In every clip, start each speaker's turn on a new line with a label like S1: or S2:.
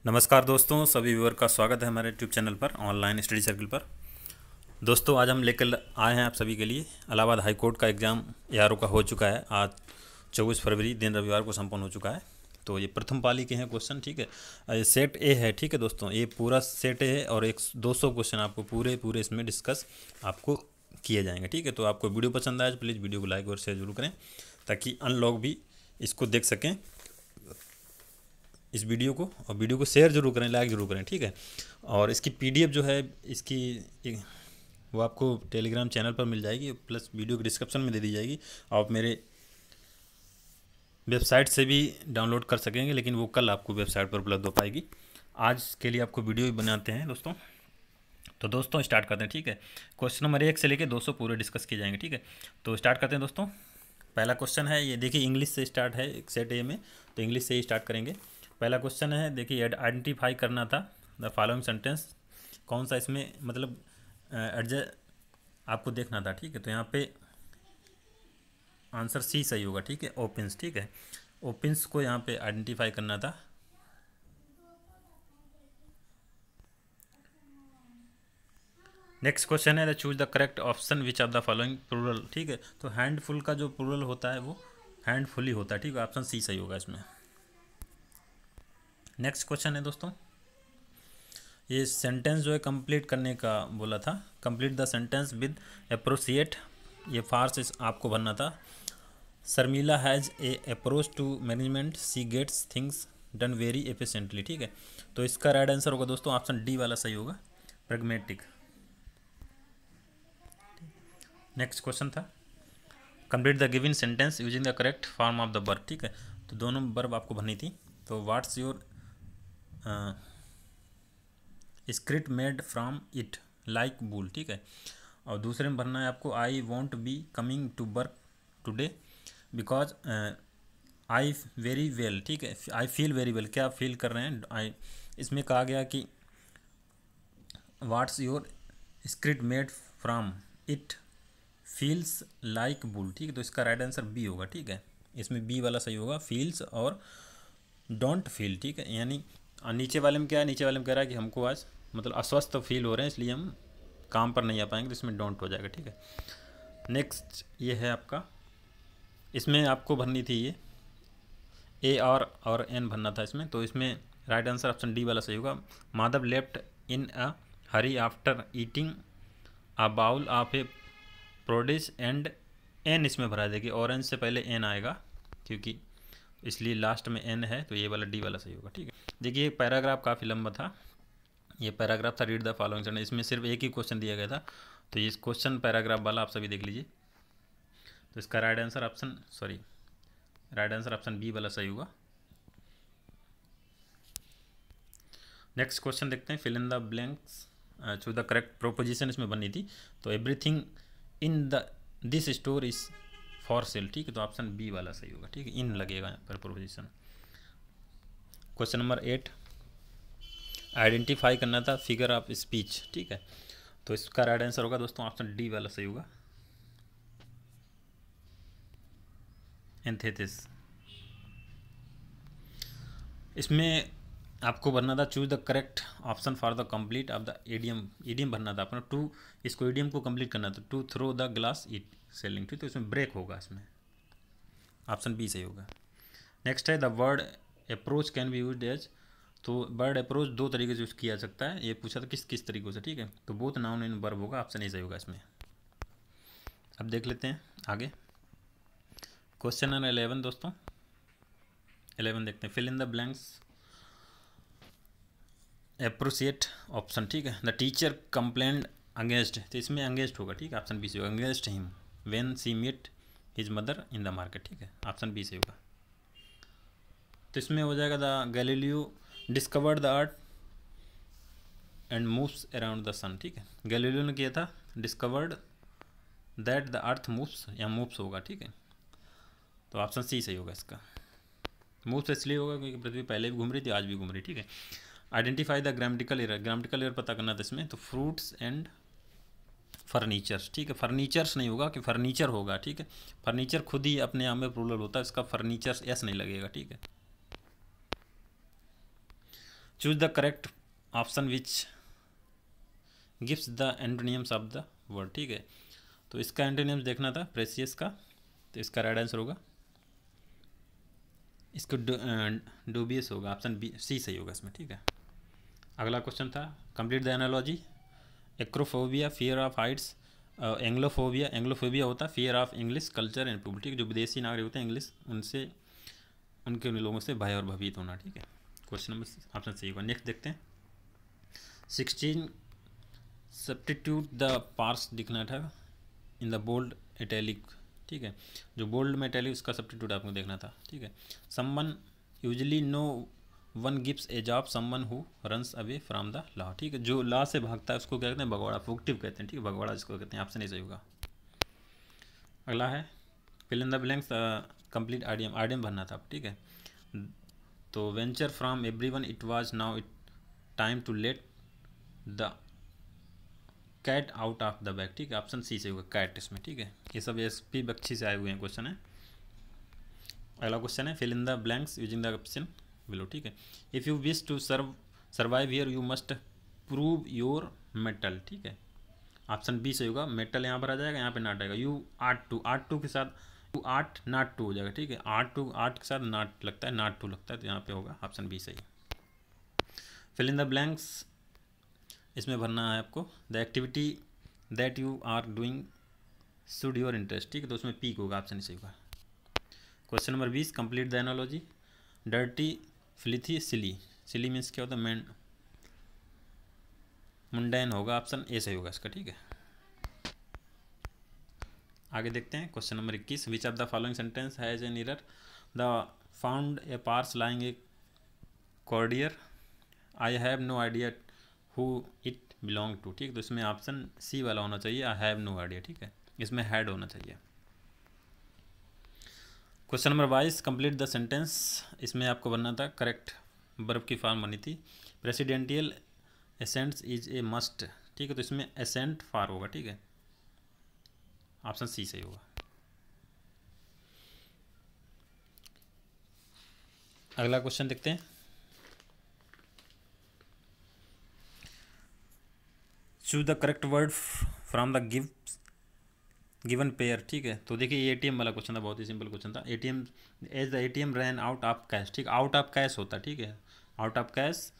S1: नमस्कार दोस्तों, सभी व्यूअर का स्वागत है हमारे यूट्यूब चैनल पर ऑनलाइन स्टडी सर्कल पर। दोस्तों, आज हम लेकर आए हैं आप सभी के लिए इलाहाबाद हाई कोर्ट का एग्ज़ाम एआरओ का हो चुका है। आज 24 फरवरी दिन रविवार को संपन्न हो चुका है। तो ये प्रथम पाली के हैं क्वेश्चन, ठीक है। ये सेट ए है, ठीक है दोस्तों, ये पूरा सेट ए है और एक 200 क्वेश्चन आपको पूरे इसमें डिस्कस आपको किए जाएंगे, ठीक है। तो आपको वीडियो पसंद आए तो प्लीज़ वीडियो को लाइक और शेयर जरूर करें ताकि अन्य लोग भी इसको देख सकें इस वीडियो को, और वीडियो को शेयर जरूर करें, लाइक जरूर करें, ठीक है। और इसकी पीडीएफ जो है वो आपको टेलीग्राम चैनल पर मिल जाएगी, प्लस वीडियो के डिस्क्रिप्शन में दे दी जाएगी। आप मेरे वेबसाइट से भी डाउनलोड कर सकेंगे, लेकिन वो कल आपको वेबसाइट पर उपलब्ध हो पाएगी। आज के लिए आपको वीडियो भी बनाते हैं दोस्तों। तो दोस्तों स्टार्ट करते हैं, ठीक है। क्वेश्चन नंबर 1 से लेकर 200 पूरे डिस्कस किए जाएंगे, ठीक है। तो स्टार्ट करते हैं दोस्तों। पहला क्वेश्चन है, ये देखिए इंग्लिश से स्टार्ट है सेट ए में, तो इंग्लिश से ही स्टार्ट करेंगे। पहला क्वेश्चन है, देखिए आइडेंटिफाई करना था द फॉलोइंग सेंटेंस, कौन सा इसमें मतलब एडजस्ट आपको देखना था, ठीक है। तो यहाँ पे आंसर सी सही होगा, ठीक है, ओपन्स, ठीक है। ओपन्स को यहाँ पे आइडेंटिफाई करना था। नेक्स्ट क्वेश्चन है, choose the correct option which of the following plural, ठीक है। तो हैंडफुल का जो प्लूरल होता है वो हैंडफुल ही होता है, ठीक है। ऑप्शन सी सही होगा इसमें। नेक्स्ट क्वेश्चन है दोस्तों, ये सेंटेंस जो है कंप्लीट करने का बोला था, complete the sentence with appropriate, ये फार्स आपको भरना था। Sharmila has a approach to management, she gets things done very efficiently, ठीक है। तो इसका राइट आंसर होगा दोस्तों ऑप्शन डी वाला सही होगा, प्रैग्मेटिक। नेक्स्ट क्वेश्चन था, complete the given sentence using the correct form of the verb, ठीक है। तो दोनों वर्ब आपको भरनी थी। तो what's your script made from it like bull, ठीक है। और दूसरे में भरना है आपको, I want be coming to work today because I very well, ठीक है। आई फील वेरी वेल, क्या फील कर रहे हैं आई, इसमें कहा गया कि what's your script made from it feels like bull, ठीक है। तो इसका राइट आंसर बी होगा, ठीक है। इसमें बी वाला सही होगा, फील्स और डोंट फील, ठीक है। यानी नीचे वाले में क्या है, नीचे वाले में कह रहा है कि हमको आज मतलब अस्वस्थ फील हो रहे हैं, इसलिए हम काम पर नहीं आ पाएंगे, तो इसमें डोंट हो जाएगा, ठीक है। नेक्स्ट ये है आपका, इसमें आपको भरनी थी ये ए और एन भरना था इसमें। तो इसमें राइट आंसर ऑप्शन डी वाला सही होगा। Madhav left in a hurry after eating a bowl of a porridge and an इसमें भरा देगी, ऑरेंज से पहले एन आएगा क्योंकि इसलिए लास्ट में एन है, तो ये वाला डी वाला सही होगा, ठीक है। देखिए पैराग्राफ काफ़ी लंबा था, ये पैराग्राफ था रीड द फॉलोइंग सेंटेंस, इसमें सिर्फ एक ही क्वेश्चन दिया गया था, तो ये क्वेश्चन पैराग्राफ वाला आप सभी देख लीजिए। तो इसका राइट आंसर ऑप्शन बी वाला सही होगा। नेक्स्ट क्वेश्चन देखते हैं, fill in the blanks to the correct proposition इसमें बननी थी। तो everything in the this store is for sale, ठीक है। तो ऑप्शन बी वाला सही होगा, ठीक है, इन लगेगा यहाँ पर प्रोपोजिशन। क्वेश्चन नंबर 8, आइडेंटिफाई करना था फिगर ऑफ स्पीच, ठीक है। तो इसका राइट आंसर होगा दोस्तों ऑप्शन डी वाला सही होगा, एंथेसिस। इसमें आपको भरना था choose the correct option for the complete of the idiom भरना था अपना, टू इसको ईडियम को कंप्लीट करना था, to throw the glass it ceiling, ठीक। तो इसमें ब्रेक होगा, इसमें ऑप्शन बी सही होगा। नेक्स्ट है the word approach can be used as, तो वर्ड अप्रोच दो तरीके से यूज किया जा सकता है, ये पूछा था किस किस तरीकों से, ठीक है। तो बोथ नाउन इन वर्ब होगा, ऑप्शन ए सही होगा इसमें। अब देख लेते हैं आगे क्वेश्चन नंबर 11 दोस्तों, 11 देखते हैं, fill in the blanks appropriate option, ठीक है। द टीचर कंप्लेंड अगेंस्ट, तो इसमें अगेंस्ट होगा, ठीक है, ऑप्शन बी से होगा, against him when she meet his mother in the market, ठीक है, ऑप्शन बी से होगा। तो इसमें हो जाएगा the Galileo discovered the earth and moves around the sun, ठीक है। गैलीलियो ने किया था discovered that the earth moves, या मूव्स होगा, ठीक है। तो ऑप्शन सी सही होगा इसका। मूव्स इसलिए होगा क्योंकि पृथ्वी पहले भी घूम रही थी, आज भी घूम रही, ठीक है। Identify the grammatical error, grammatical error पता करना था इसमें। तो फ्रूट्स एंड फर्नीचर्स, ठीक है, फर्नीचर्स नहीं होगा कि फर्नीचर होगा, ठीक है। फर्नीचर खुद ही अपने आप में प्लूरल होता है, इसका फर्नीचर्स एस नहीं लगेगा, ठीक है। Choose the correct option which gives the एंटोनियम्स of the word, ठीक है। तो इसका एंटोनियम्स देखना था प्रेसियस का, तो इसका राइट आंसर होगा इसको डूबियस होगा, ऑप्शन बी सी सही होगा इसमें, ठीक है। अगला क्वेश्चन था complete the analogy. Acrophobia fear of heights, Anglophobia, Anglophobia होता है fear of English culture and people, ठीक है। जो विदेशी नागरिक होते हैं इंग्लिश उनसे, उनके उन लोगों से भय और भयभीत होना, ठीक है। क्वेश्चन नंबर ऑप्शन सही होगा। नेक्स्ट देखते हैं 16 सब्स्टिट्यूट द पार्स दिखना था इन द बोल्ड इटैलिक, ठीक है। जो बोल्ड में इटैलिक उसका सब्स्टिट्यूट आपको देखना था, ठीक है। Someone usually no one gives a job someone who runs away from the law, ठीक है। जो लॉ से भागता है उसको क्या कहते हैं, भगवाड़ा, फुगटिव कहते हैं, ठीक है। भगवाड़ा जिसको कहते हैं, ऑप्शन नहीं सही होगा। अगला है fill in the blanks, complete idiom, idiom भरना था, ठीक है। तो venture from everyone it was now it time to let the cat out of the bag, ठीक है। ऑप्शन सी से होगा कैट इसमें, ठीक है। ये सब एसपी बख्शी से आए हुए हैं क्वेश्चन है। अगला क्वेश्चन है fill in the blanks using the option below, ठीक है। If you wish to survive here you must prove your mettle, ठीक है। ऑप्शन बी से होगा मेटल, यहाँ पर आ जाएगा, यहाँ पे नाट आएगा। यू आर्ट टू के साथ यू आर्ट नाट टू हो जाएगा, ठीक है। आर्ट के साथ नाट लगता है, नाट टू लगता है, तो यहाँ पे होगा ऑप्शन बी सही। फिल इन द ब्लैंक्स इसमें भरना है आपको the activity that you are doing should your interest, ठीक है। तो उसमें पीक होगा, ऑप्शन सही होगा। Question number 20 complete the analogy. Dirty filthy silly, silly means क्या होता है, मुंडैन होगा, ऑप्शन ए सही होगा इसका, ठीक है। आगे देखते हैं question number 21 which of the following sentence has an error, the found a purse lying a corridor, I have no idea who it belong to, ठीक है। तो इसमें ऑप्शन सी वाला होना चाहिए, आई हैव नो आइडिया, ठीक है। इसमें हैड होना चाहिए। Question number 22 complete the sentence, इसमें आपको बनना था करेक्ट वर्ब की फॉर्म बनी थी presidential ascents is a must, ठीक है। तो इसमें एसेंट फॉर होगा, ठीक है। ऑप्शन सी सही होगा। अगला क्वेश्चन देखते हैं choose the correct word from the given pair, ठीक है। तो देखिए ये एटीएम वाला क्वेश्चन था, बहुत ही सिंपल क्वेश्चन था। ATM as the ATM ran out of cash, ठीक, आउट ऑफ कैश होता है, ठीक है। Out of cash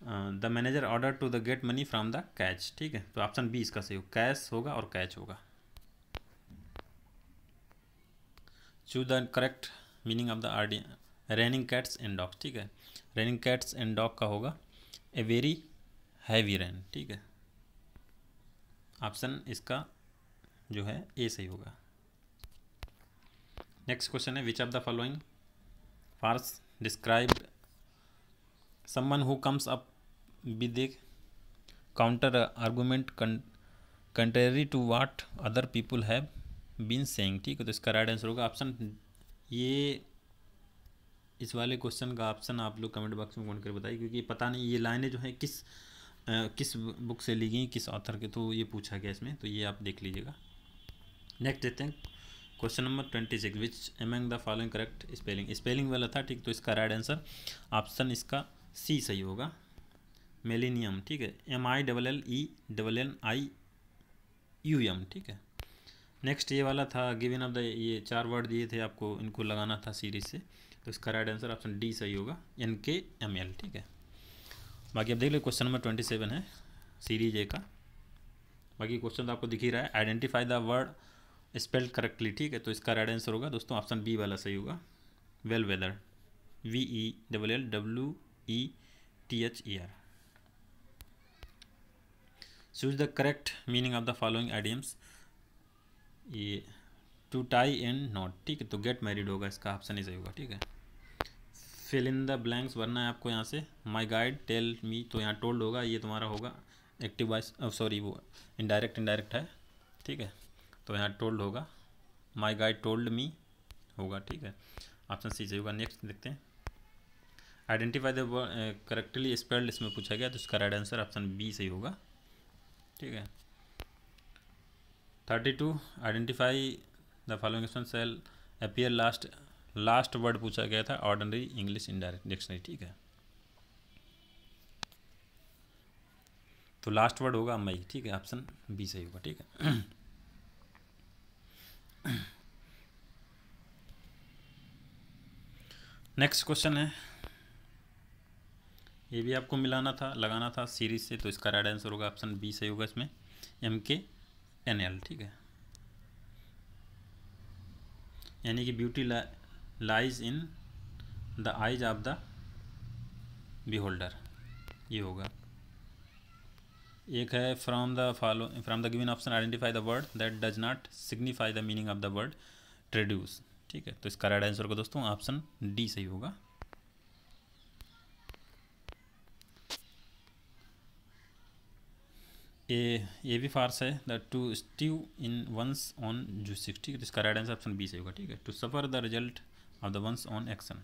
S1: the manager order to the get money from the catch, ठीक है। तो ऑप्शन बी इसका सही होगा, कैश होगा और कैच होगा। Choose the correct meaning of the raining cats and dogs, ठीक है। रेनिंग कैट्स एंड डॉग का होगा ए वेरी हैवी रेन, ठीक है। ऑप्शन इसका जो है ए सही होगा। नेक्स्ट क्वेश्चन है which of the following phrase described someone who comes up with a counter argument contrary to what other people have been saying, ठीक है। तो इसका राइट आंसर होगा ऑप्शन ये। इस वाले क्वेश्चन का ऑप्शन आप लोग कमेंट बॉक्स में कमेंट कर बताइए, क्योंकि पता नहीं ये लाइनें जो है किस बुक से ली गई, किस ऑथर के, तो ये पूछा गया इसमें, तो ये आप देख लीजिएगा। नेक्स्ट देखते हैं question number 26 which among the following correct spelling, spelling वाला था, ठीक। तो इसका राइट आंसर ऑप्शन इसका सी सही होगा, मेलेनियम, ठीक है। MILLENNIUM, ठीक है। नेक्स्ट ये वाला था गिवन ऑफ द, ये 4 वर्ड दिए थे आपको, इनको लगाना था सीरीज से, तो इसका राइट आंसर ऑप्शन डी सही होगा, NKML, ठीक है। बाकी अब देख लो क्वेश्चन नंबर 27 है सीरीज ए का। बाकी क्वेश्चन तो आपको दिख ही रहा है, identify the word spelled correctly, ठीक है। तो इसका राइट आंसर होगा दोस्तों ऑप्शन बी वाला सही होगा, well whether, VELLWETHER। Choose the correct meaning of the following idioms, ये टू टाई एंड नॉट, ठीक है। तो गेट मैरिड होगा, इसका ऑप्शन ही सही होगा, ठीक है। फिल इन द ब्लैंक्स भरना है आपको यहाँ से, माई गाइड टेल मी, तो यहाँ टोल्ड होगा, ये तुम्हारा होगा एक्टिव वॉइस, सॉरी वो इनडायरेक्ट है, ठीक है। तो यहाँ टोल्ड होगा, माई गाइड टोल्ड मी होगा, ठीक है। ऑप्शन सी सही होगा। नेक्स्ट देखते हैं आइडेंटिफाई द करेक्टली स्पेल्ड, इसमें पूछा गया, तो इसका राइट आंसर ऑप्शन बी सही होगा, ठीक है। 32 identify the following expression sell appear last word पूछा गया था, ऑर्डिनरी इंग्लिश इनडायरेक्ट डिक्शनरी, ठीक है। तो लास्ट वर्ड होगा मई, ठीक है, ऑप्शन बी सही होगा, ठीक है। नेक्स्ट क्वेश्चन है, ये भी आपको मिलाना था, लगाना था सीरीज से, तो इसका राइट आंसर होगा ऑप्शन बी सही होगा इसमें, MKNL, ठीक है, यानी कि beauty lies in the eyes of the beholder, ये होगा। एक है from the given option identify the word that does not signify the meaning of the word traduce, ठीक है, तो इसका राइट आंसर होगा दोस्तों ऑप्शन डी सही होगा। ये भी फार्स है, the to stew in one's own juice, ठीक है, तो इसका राइट आंसर ऑप्शन बी सही होगा, ठीक है, to suffer the result of the one's own action.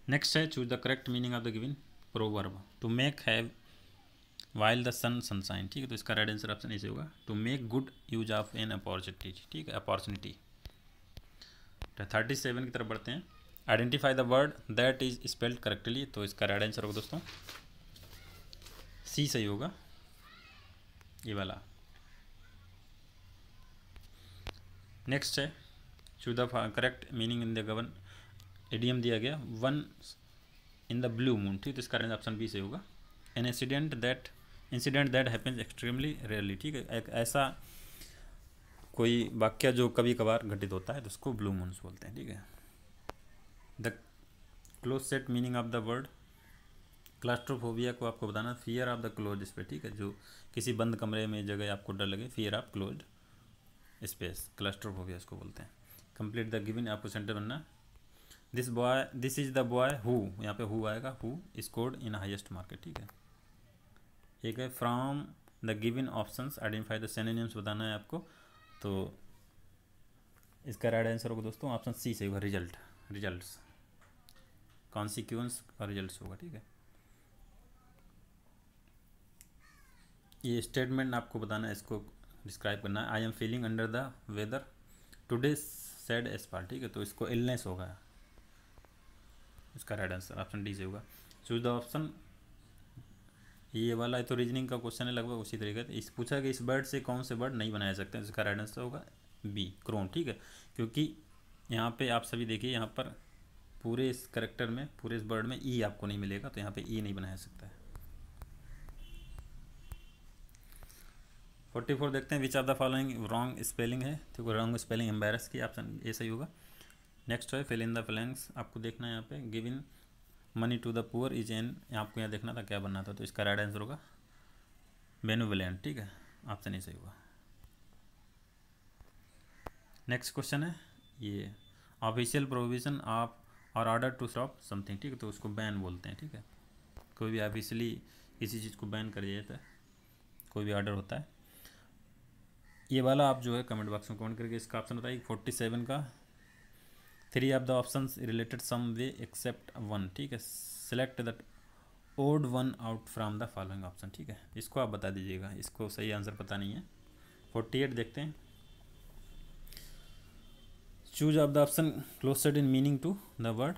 S1: Next है, choose the correct meaning of the given proverb, to make hay while the sun sunshine, ठीक है, तो इसका राइट आंसर ऑप्शन ऐसे होगा, to make good use of an opportunity, ठीक है, opportunity. 37 की तरफ बढ़ते हैं, identify the word that is spelled correctly, तो इसका राइट आंसर होगा दोस्तों सी सही होगा, ये वाला। नेक्स्ट है, choose the correct meaning in the given idiom दिया गया, one in the blue moon, ठीक है, तो इसका ऑप्शन बी सही होगा। An incident that happens extremely rarely, ठीक है, एक ऐसा कोई वाक्य जो कभी कभार घटित होता है तो उसको ब्लू मून्स बोलते हैं, ठीक है। The close set meaning of the word claustrophobia को आपको बताना, fear of the close space, ठीक है, जो किसी बंद कमरे में जगह आपको डर लगे, fear of close space, claustrophobia इसको बोलते हैं। कंप्लीट द गिवन, आपको सेंटर बनना, this is the boy who, यहाँ पे हु आएगा, who scored in highest market, ठीक है। एक है from the given options identify the synonyms, बताना है आपको, तो इसका राइट आंसर होगा दोस्तों ऑप्शन सी से होगा, रिजल्ट्स, कॉन्सिक्वेंस का रिजल्ट्स होगा, ठीक है। ये स्टेटमेंट आपको बताना है, इसको डिस्क्राइब करना है, I am feeling under the weather today sad एस्पाल, ठीक है, तो इसको इलनेस होगा, इसका राइट आंसर ऑप्शन डी से होगा। चूज द ऑप्शन, ये वाला तो रीजनिंग का क्वेश्चन है लगभग उसी तरीके से, इस पूछा कि इस बर्ड से कौन से बर्ड नहीं बनाए सकते हैं, इसका राइट आंसर होगा बी, क्रोन, ठीक है, क्योंकि यहाँ पे आप सभी देखिए, यहाँ पर पूरे इस करेक्टर में, पूरे इस बर्ड में ई आपको नहीं मिलेगा, तो यहाँ पे ई नहीं बनाया सकता है। 44 देखते हैं, विच of the following wrong spelling है, देखो रॉन्ग स्पेलिंग एम्बेरस की, ऑप्शन ए सही होगा। नेक्स्ट है फिल इन द ब्लैंक्स, आपको देखना है यहाँ पे, giving money to the poor is an, आपको यहाँ देखना था क्या बनना था, तो इसका राइट आंसर होगा बेनेवोलेंट, ठीक है, ऑप्शन ए सही होगा। नेक्स्ट क्वेश्चन है, ये ऑफिशियल प्रोविजन ऑफ और ऑर्डर टू स्टॉप समथिंग, ठीक है, तो उसको बैन बोलते हैं, ठीक है, कोई भी ऑफिशियली किसी चीज़ को बैन कर दिया जाता है, कोई भी ऑर्डर होता है, ये वाला आप जो है कमेंट बॉक्स में कमेंट करके इसका ऑप्शन बताइए। 47 का, 3 of the options related some way except one, ठीक है, select the odd one out from the following option, ठीक है, इसको आप बता दीजिएगा, इसको सही आंसर पता नहीं है। 48 देखते हैं, choose of the option closest in meaning to the word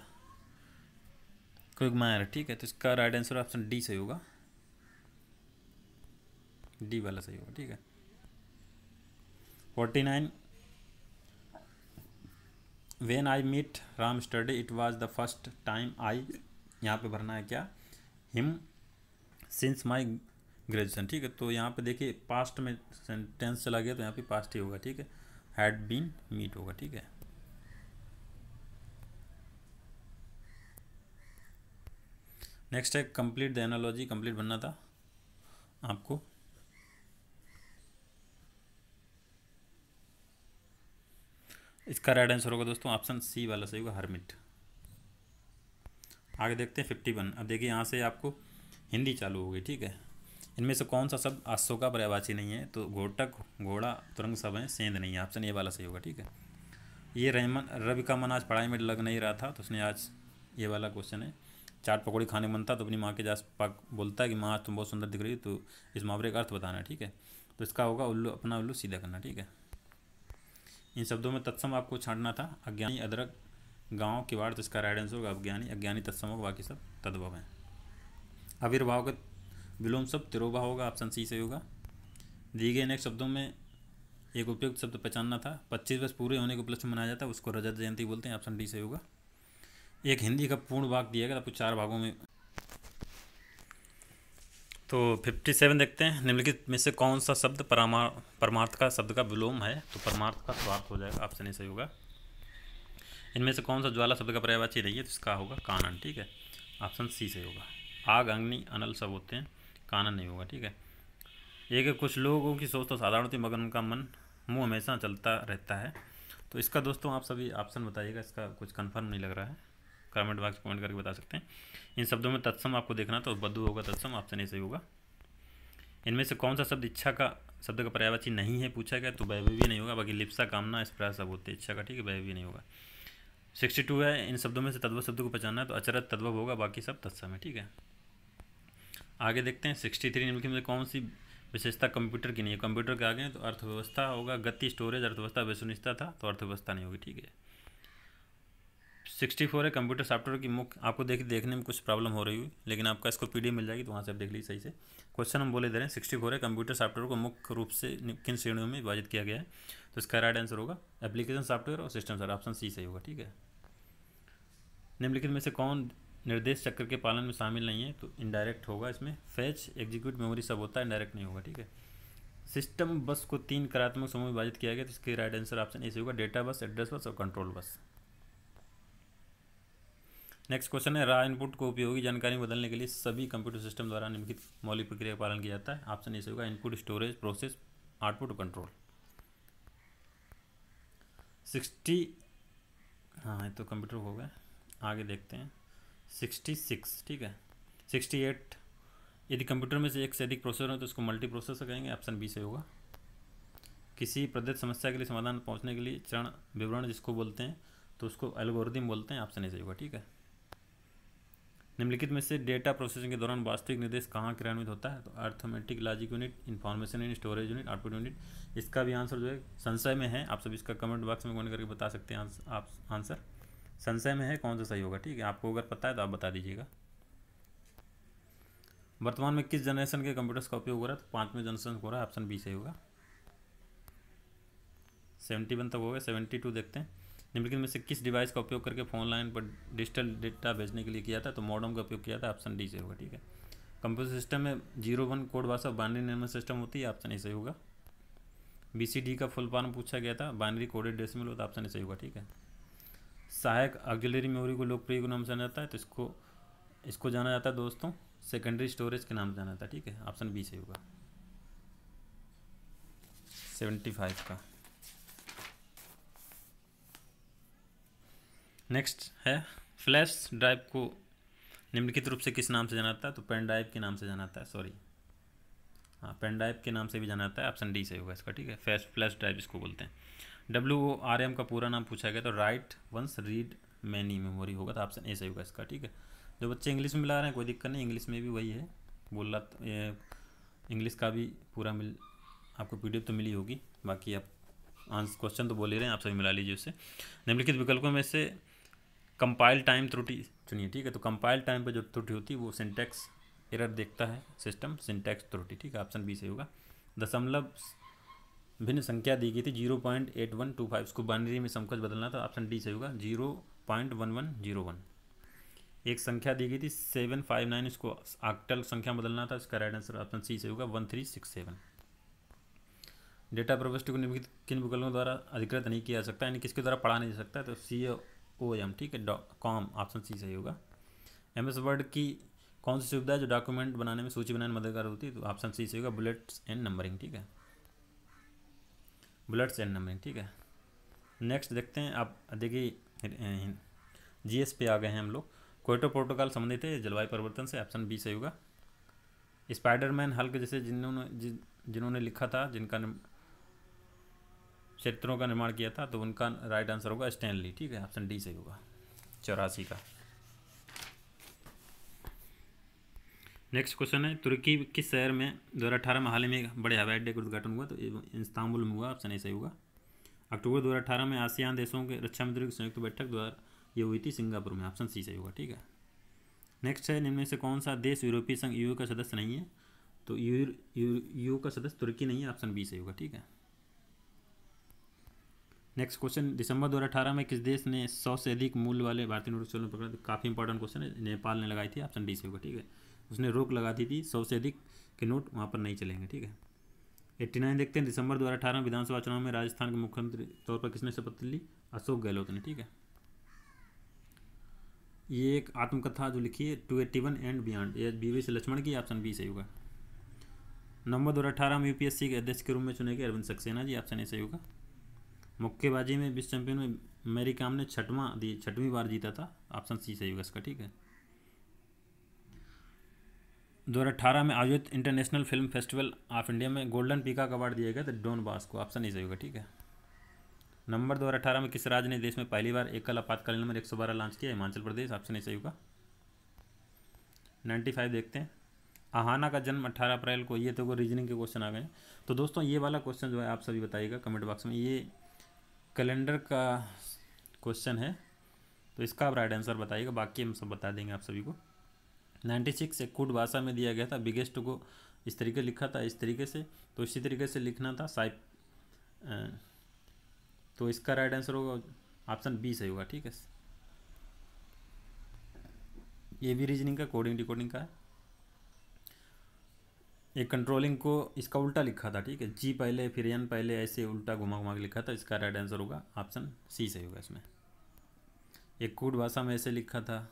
S1: quagmire, ठीक है, तो इसका राइट आंसर ऑप्शन डी सही होगा, डी वाला सही होगा, ठीक है। 49 when I meet Ram study it was the first time I, यहाँ पे भरना है क्या, हिम सिंस माई ग्रेजुएशन, ठीक है, तो यहाँ पे देखिए पास्ट में सेंटेंस चला गया तो यहाँ पे पास्ट ही होगा, ठीक है, हैड बीन मीट होगा, ठीक है। नेक्स्ट है कंप्लीट द एनालॉजी, कंप्लीट बनना था आपको, इसका राइट आंसर होगा दोस्तों ऑप्शन सी वाला सही होगा, हरमिट। आगे देखते हैं 51, अब देखिए यहाँ से आपको हिंदी चालू हो गई, ठीक है, इनमें से कौन सा शब्द अशोका पर्यायवाची नहीं है, तो घोटक, घोड़ा, तुरंग सब है, सेंध नहीं है, ऑप्शन ए वाला सही होगा, ठीक है। ये रवि का मन आज पढ़ाई में लग नहीं रहा था, तो उसने आज, ये वाला क्वेश्चन है, चाट पकौड़ी खाने मन था तो अपनी माँ के जास पाक बोलता है कि माँ तुम बहुत सुंदर दिख रही, तो इस मुहावरे का अर्थ बताना है, ठीक है, तो इसका होगा उल्लू, अपना उल्लू सीधा करना, ठीक है। इन शब्दों में तत्सम आपको छांटना था, अज्ञानी, अदरक, गांव, किवाड़, तो इसका राइट आंसर होगा अज्ञानी, अज्ञानी तत्सम होगा, बाकी सब तद्भव हैं। आविर्भाव के विलोम शब्द तिरोबा होगा, ऑप्शन सी सही होगा। दिए गए नेक्स्ट शब्दों में एक उपयुक्त शब्द पहचानना था। 25 वर्ष पूरे होने के उपलक्ष्य में मनाया जाता है, उसको रजत जयंती बोलते हैं, ऑप्शन डी सही होगा। एक हिंदी का पूर्ण भाग दिया गया, आपको 4 भागों में। तो 57 देखते हैं, निम्नलिखित में से कौन सा शब्द परमार्थ का शब्द का विलोम है, तो परमार्थ का स्वार्थ हो जाएगा, ऑप्शन ए सही होगा। इनमें से कौन सा ज्वाला शब्द का पर्यायवाची नहीं है, तो इसका होगा कानन, ठीक है, ऑप्शन सी सही होगा। आग, अग्नि, अनल सब होते हैं, कानन नहीं होगा, ठीक है। एक कुछ लोगों की सोच तो साधारण होती, मगर उनका मन मुँह हमेशा चलता रहता है। तो इसका दोस्तों आप सभी ऑप्शन बताइएगा, इसका कुछ कंफर्म नहीं लग रहा है, कमेंट बॉक्स कमेंट करके बता सकते हैं। इन शब्दों में तत्सम आपको देखना, तो बद्धू होगा तत्सम, ऑप्शन ए सही होगा। इनमें से कौन सा शब्द इच्छा का शब्द का पर्यायवाची नहीं है पूछा गया, तो वैभवी नहीं होगा। बाकी लिप्सा, कामना, स्प्रह सब होते हैं इच्छा का, ठीक है, वैभवी नहीं होगा। 62 है, इन शब्दों में से तद्भव शब्द को पहचानना है, तो अचरज तद्भव होगा, बाकी सब तत्सम है, ठीक है। आगे देखते हैं 63, निम्नलिखित में कौन सी विशेषता कंप्यूटर की नहीं है। कंप्यूटर के आगे तो अर्थव्यवस्था होगा, गति, स्टोरेज, अर्थव्यवस्था, वस्तुनिष्ठता था, तो अर्थव्यवस्था नहीं होगी, ठीक है। 64 है, कंप्यूटर सॉफ्टवेयर की मुख्य, आपको देखने में कुछ प्रॉब्लम हो रही हुई, लेकिन आपका इसको पीडीएफ मिल जाएगी, तो वहाँ से आप देख लीजिए सही से। क्वेश्चन हम बोले दे रहे हैं 64 है, कंप्यूटर सॉफ्टवेयर को मुख्य रूप से किन श्रेणियों में विभाजित किया गया है, तो इसका राइट आंसर होगा एप्लीकेशन सॉफ्टवेयर और सिस्टम सॉफ्टवेयर, ऑप्शन सी सही होगा, ठीक है। निम्नलिखित में से कौन निर्देश चक्र के पालन में शामिल नहीं है, तो इनडायरेक्ट होगा इसमें। फैच, एग्जीक्यूट, मेमोरी सब होता है, इनडायरेक्ट नहीं होगा, ठीक है। सिस्टम बस को 3 कार्यात्मक समूह में विभाजित किया गया, तो इसके राइट आंसर ऑप्शन ए सही होगा, डेटा बस, एड्रेस बस और कंट्रोल बस। नेक्स्ट क्वेश्चन है, रॉ इनपुट को उपयोगी जानकारी में बदलने के लिए सभी कंप्यूटर सिस्टम द्वारा निम्नलिखित मौलिक प्रक्रिया का पालन किया जाता है, ऑप्शन ए सही होगा, input, storage, process, output, control. 60, हाँ ये तो कंप्यूटर हो गया। आगे देखते हैं 66, ठीक है। 68, यदि कंप्यूटर में से एक से अधिक प्रोसेसर हो तो उसको मल्टी प्रोसेसर कहेंगे, ऑप्शन बी से होगा। किसी प्रदत्त समस्या के लिए समाधान पहुंचने के लिए चरण विवरण जिसको बोलते हैं, तो उसको एल्गोरिथम बोलते हैं, ऑप्शन ए सही होगा, ठीक है। निम्नलिखित में से डेटा प्रोसेसिंग के दौरान वास्तविक निर्देश कहाँ क्रियान्वित होता है, तो arithmetic logic unit, information unit, storage unit, output unit. इसका भी आंसर जो है संशय में है, आप सभी इसका कमेंट बॉक्स में कमेंट करके बता सकते हैं आप आंसर संशय में है कौन सा सही होगा, ठीक है। आपको अगर पता है तो आप बता दीजिएगा। वर्तमान में किस जनरेशन के कंप्यूटर्स का उपयोग हो रहा है, तो 5वें जनरेशन हो रहा है, ऑप्शन बी सही होगा। 71 तक हो गया, 72 देखते हैं। निम्नलिखित में से किस डिवाइस का उपयोग करके फोन लाइन पर डिजिटल डेटा भेजने के लिए किया था, तो मॉडम का उपयोग किया था, ऑप्शन डी सही होगा, ठीक है। कंप्यूटर सिस्टम में 01 कोड भाषा बाइनरी नंबर सिस्टम होती है, ऑप्शन ए सही होगा। BCD का फुल फॉर्म पूछा गया था, बाइनरी कोडेड डेसिमल होता है, ऑप्शन ए सही होगा, ठीक है। सहायक ऑक्सिलरी मेमोरी को लोकप्रिय नाम से जाना जाता है, तो इसको जाना जाता है दोस्तों सेकेंडरी स्टोरेज के नाम से जाना जाता है, ठीक है, ऑप्शन बी सही होगा। 75 का नेक्स्ट है, फ्लैश ड्राइव को निम्नलिखित रूप से किस नाम से जाना जाता है, तो पेन ड्राइव के नाम से जाना जाता है, सॉरी हाँ पेन ड्राइव के नाम से भी जाना जाता है, ऑप्शन डी सही होगा इसका, ठीक है। फ्लैश ड्राइव इसको बोलते हैं। WORM का पूरा नाम पूछा गया, तो right once read many memory होगा, तो ऑप्शन ए सही होगा इसका, ठीक है। जो बच्चे इंग्लिश में मिला रहे हैं कोई दिक्कत नहीं, इंग्लिश में भी वही है बोल रहा, इंग्लिश का भी पूरा आपको PDF तो मिली होगी, बाकी आप क्वेश्चन तो बोल ही रहे हैं, आप सभी मिला लीजिए उससे। निम्नलिखित विकल्पों में से कंपाइल टाइम त्रुटि चुनिए, ठीक है। तो कंपाइल टाइम पर जो त्रुटि होती है वो सिंटैक्स एरर देखता है सिस्टम, सिंटैक्स त्रुटि, ठीक है, ऑप्शन बी सही होगा। दशमलव भिन्न संख्या दी गई थी 0.8125, उसको बाइनरी में समकक्ष बदलना था, ऑप्शन डी सही होगा 0.1101। एक संख्या दी गई थी 759, इसको ऑक्टल संख्या बदलना था, इसका राइट आंसर ऑप्शन सी सही होगा 1367। डेटा प्रविष्टि को निम्नलिखित किन विकल्पों द्वारा अधिकृत नहीं किया जा सकता, यानी किसके द्वारा पढ़ा नहीं जा सकता, तो COM, ठीक है, .com, ऑप्शन सी सही होगा। MS वर्ड की कौन सी सुविधा है जो डॉक्यूमेंट बनाने में, सूची बनाने में मददगार होती है, तो ऑप्शन सी सही होगा बुलेट्स एंड नंबरिंग, ठीक है, बुलेट्स एंड नंबरिंग, ठीक है। नेक्स्ट देखते हैं, आप देखिए GS पे आ गए हैं हम लोग। क्योटो प्रोटोकॉल संबंधित है जलवायु परिवर्तन से, ऑप्शन बी सही होगा। स्पाइडरमैन हल्क जैसे जिन्होंने लिखा था, जिनका चरित्रों का निर्माण किया था, तो उनका राइट आंसर होगा स्टैनली, ठीक है, ऑप्शन डी सही होगा 84 का। नेक्स्ट क्वेश्चन है, तुर्की किस शहर में 2018 में हाल ही में एक बड़े हवाई अड्डे का उद्घाटन हुआ, तो इस्तांबुल में हुआ, ऑप्शन ए सही होगा। अक्टूबर 2018 में आसियान देशों के रक्षा मंत्रियों की संयुक्त बैठक द्वारा ये हुई थी सिंगापुर में, ऑप्शन सी सही होगा, ठीक है। नेक्स्ट है, निम्न में से कौन सा देश यूरोपीय संघ EU का सदस्य नहीं है, तो यू का सदस्य तुर्की नहीं है, ऑप्शन बी सही होगा। ठीक है, नेक्स्ट क्वेश्चन, दिसंबर 2018 में किस देश ने 100 से अधिक मूल्य वाले भारतीय नोट चलन पकड़ा? काफ़ी इंपॉर्टेंट क्वेश्चन है, नेपाल ने लगाई थी, ऑप्शन डी से होगा। ठीक है, उसने रोक लगा दी थी, 100 से अधिक के नोट वहाँ पर नहीं चलेंगे। ठीक है, 89 देखते हैं, दिसंबर 2018 विधानसभा चुनाव में राजस्थान के मुख्यमंत्री तौर पर किसने शपथ ली? अशोक गहलोत ने। ठीक है, ये एक आत्मकथा जो लिखी है 281 एंड बियॉन्ड, ये बीवी से लक्ष्मण की, ऑप्शन बी सही होगा। नवंबर 2018 में यूपीएससी के अध्यक्ष के रूप में चुने गए अरविंद सक्सेना जी, ऑप्शन ए सही होगा। मुक्केबाजी में विश्व चैंपियन में मैरी कॉम ने छठवीं बार जीता था, ऑप्शन सी सही होगा इसका। ठीक है, 2018 में आयोजित international film festival of India में गोल्डन पीकॉक अवार्ड दिया गया था डॉन बॉस्को, ऑप्शन ए सही होगा। ठीक है, नवंबर 2018 में किस राज्य ने देश में पहली बार एकल आपातकालीन नंबर 112 लॉन्च किया? हिमाचल प्रदेश, ऑप्शन ए सही होगा। 95 देखते हैं, आहाना का जन्म 18 अप्रैल को, ये तो रीजनिंग के क्वेश्चन आ गए। तो दोस्तों ये वाला क्वेश्चन जो है आप सभी बताइएगा कमेंट बॉक्स में, ये कैलेंडर का क्वेश्चन है, तो इसका आप राइट आंसर बताइएगा, बाकी हम सब बता देंगे आप सभी को। 96 एक कूट भाषा में दिया गया था, बिगेस्ट को इस तरीके लिखा था, इस तरीके से, तो इसी तरीके से लिखना था साइप, तो इसका राइट आंसर होगा ऑप्शन बी सही होगा। ठीक है, ये भी रीजनिंग का कोडिंग डिकोडिंग का है। एक कंट्रोलिंग को इसका उल्टा लिखा था, ठीक है, जी पहले फिर एन पहले, ऐसे उल्टा घुमा घुमा के लिखा था, इसका राइट आंसर होगा ऑप्शन सी सही होगा इसमें। एक कूट भाषा में ऐसे लिखा था,